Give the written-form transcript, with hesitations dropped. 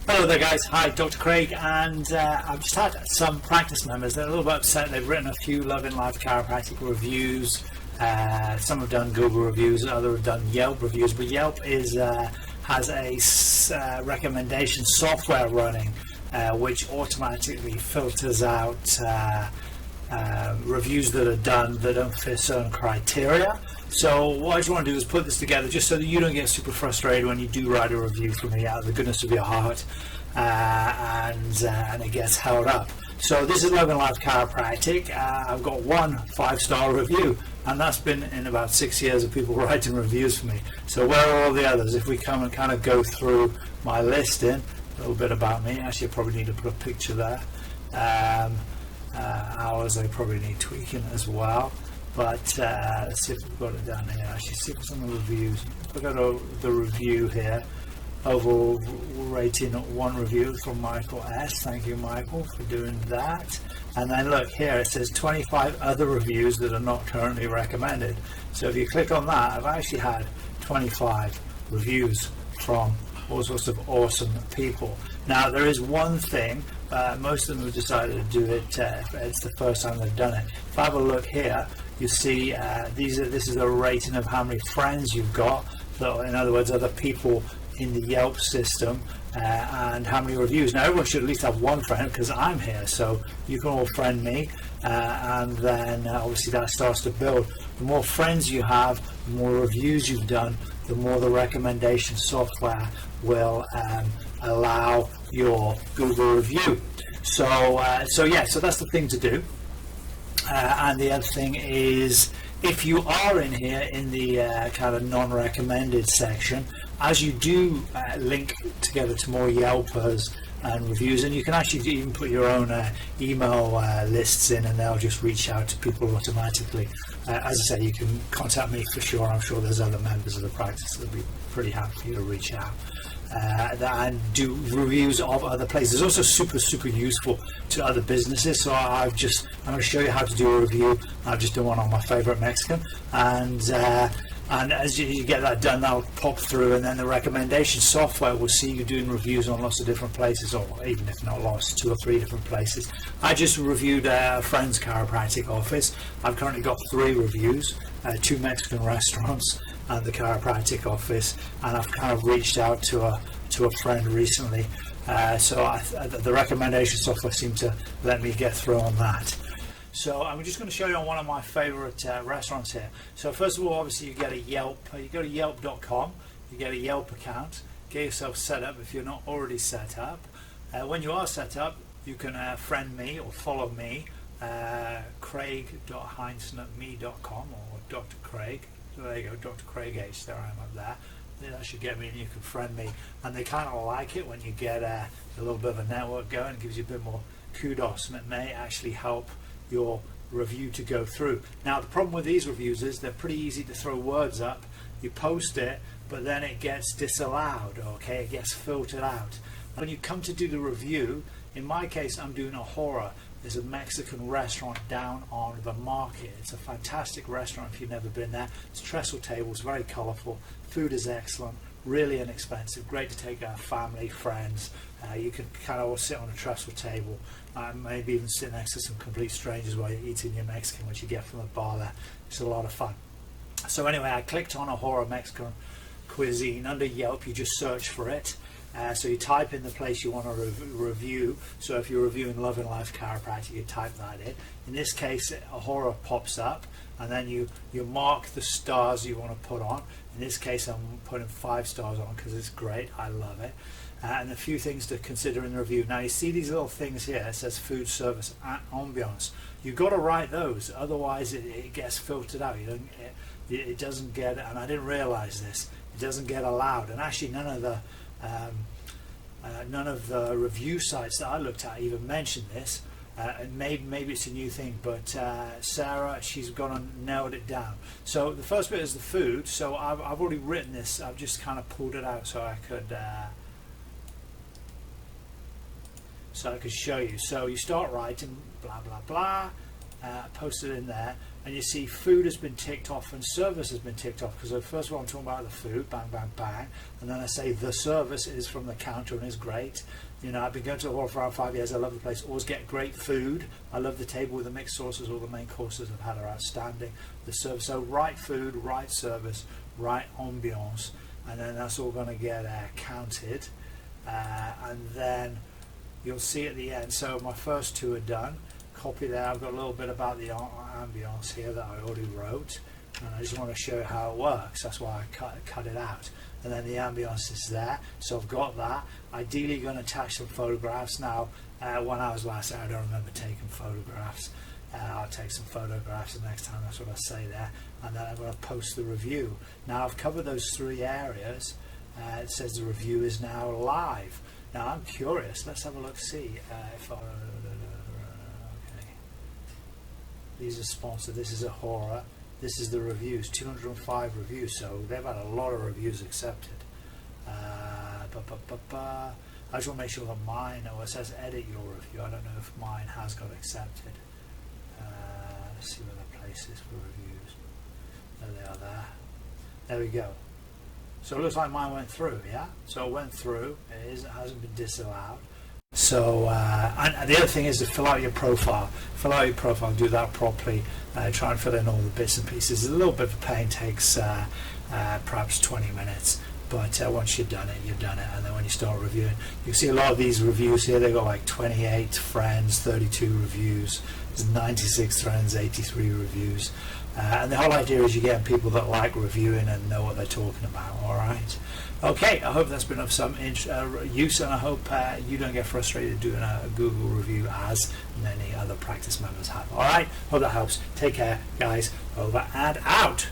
Hello there guys, hi, Dr. Craig, and I've just had some practice members that are a little bit upset. They've written a few Love in Life chiropractic reviews. Some have done Google reviews, others have done Yelp reviews, but Yelp has a recommendation software running which automatically filters out reviews that are done that don't fit certain criteria. So what I just want to do is put this together just so that you don't get super frustrated when you do write a review for me out of the goodness of your heart and it gets held up. So this is Love in Life Chiropractic. I've got one 5-star review, and that's been in about 6 years of people writing reviews for me. So where are all the others? If we come and kind of go through my listing, a little bit about me. Actually, I probably need to put a picture there. Hours I probably need tweaking as well. But let's see if we've got it down here. Actually, see what's on the reviews. If we go to the review here, overall rating 1 review from Michael S. Thank you, Michael, for doing that. And then look here, it says 25 other reviews that are not currently recommended. So if you click on that, I've actually had 25 reviews from all sorts of awesome people. Now there is one thing, most of them have decided to do it, it's the first time they've done it. If I have a look here, you see this is a rating of how many friends you've got, so in other words other people in the Yelp system, and how many reviews. Now everyone should at least have one friend because I'm here, so you can all friend me, and then obviously that starts to build. The more friends you have, the more reviews you've done, the more the recommendation software will allow your Google review. So yeah, so that's the thing to do. And the other thing is, if you are in here in the kind of non-recommended section, as you do link together to more Yelpers and reviews, and you can actually even put your own email lists in, and they'll just reach out to people automatically. As I say, you can contact me for sure. I'm sure there's other members of the practice that'll be pretty happy for you to reach out. And do reviews of other places. It's also super useful to other businesses. So I'm going to show you how to do a review. I've just done one on my favorite Mexican, and as you get that done, that'll pop through, and then the recommendation software will see you doing reviews on lots of different places, or even if not lots, 2 or 3 different places. I just reviewed a friend's chiropractic office. I've currently got 3 reviews, 2 Mexican restaurants and the chiropractic office, and I've kind of reached out to a friend recently, so the recommendation software seemed to let me get through on that. So I'm just going to show you on one of my favorite restaurants here. So first of all, obviously you get a Yelp. You go to yelp.com, you get a Yelp account, get yourself set up if you're not already set up. When you are set up, you can friend me or follow me, craig.hindson@me.com, or Dr. Craig. So there you go, Dr. Craig H, there I am up there. That should get me, and you can friend me. And they kind of like it when you get a little bit of a network going. It gives you a bit more kudos, and it may actually help your review to go through. Now the problem with these reviews is they're pretty easy to throw words up. You post it, but then it gets disallowed, okay? It gets filtered out. When you come to do the review, in my case I'm doing a horror. There's a Mexican restaurant down on the market. It's a fantastic restaurant if you've never been there. It's trestle tables, very colourful. Food is excellent, really inexpensive, great to take family, friends. You can kind of all sit on a trestle table, maybe even sit next to some complete strangers while you're eating your Mexican, which you get from the bar there. It's a lot of fun. So anyway, I clicked on a horror Mexican cuisine. Under Yelp, you just search for it. So you type in the place you want to review. So if you're reviewing Love in Life Chiropractic, you type that in. In this case, a horror pops up, and then you mark the stars you want to put on. In this case, I'm putting 5 stars on because it's great. I love it. And a few things to consider in the review. Now you see these little things here. It says food service and ambiance. You've got to write those, otherwise it gets filtered out. It doesn't get, and I didn't realize this, it doesn't get allowed. And actually none of the review sites that I looked at even mentioned this. And maybe it's a new thing, but Sarah, she's gone and nailed it down. So the first bit is the food. So I've already written this. I've just kind of pulled it out so I could show you. So you start writing blah blah blah, posted in there, and you see food has been ticked off and service has been ticked off, because first of all I'm talking about the food, bang bang bang, and then I say the service is from the counter and is great. You know, I've been going to Ottawa for around 5 years. I love the place. Always get great food. I love the table with the mixed sauces. All the main courses I've had are outstanding. The service, so right food, right service, right ambiance, and then that's all going to get counted, and then you'll see at the end. So my first two are done. Copy there. I've got a little bit about the ambience here that I already wrote, and I just want to show you how it works. That's why I cut it out. And then the ambience is there, so I've got that. Ideally going to attach some photographs. Now when I was last there, I don't remember taking photographs. I'll take some photographs the next time, that's what I say there, and then I'm going to post the review. Now I've covered those 3 areas. It says the review is now live. Now I'm curious, let's have a look, see if okay. These are sponsored. This is a horror. This is the reviews, 205 reviews, so they've had a lot of reviews accepted. I just want to make sure that mine, it says edit your review. I don't know if mine has got accepted. Let's see where the place is for reviews. There they are there. There we go. So it looks like mine went through, yeah? So it went through, it hasn't been disallowed. So, and the other thing is to fill out your profile. Fill out your profile, do that properly. Try and fill in all the bits and pieces. A little bit of a pain, takes perhaps 20 minutes. But once you've done it, you've done it. And then when you start reviewing, you see a lot of these reviews here. They've got like 28 friends, 32 reviews. There's 96 friends, 83 reviews. And the whole idea is you get people that like reviewing and know what they're talking about. All right. Okay, I hope that's been of some use, and I hope you don't get frustrated doing a Google review as many other practice members have. All right, hope that helps. Take care, guys. Over and out.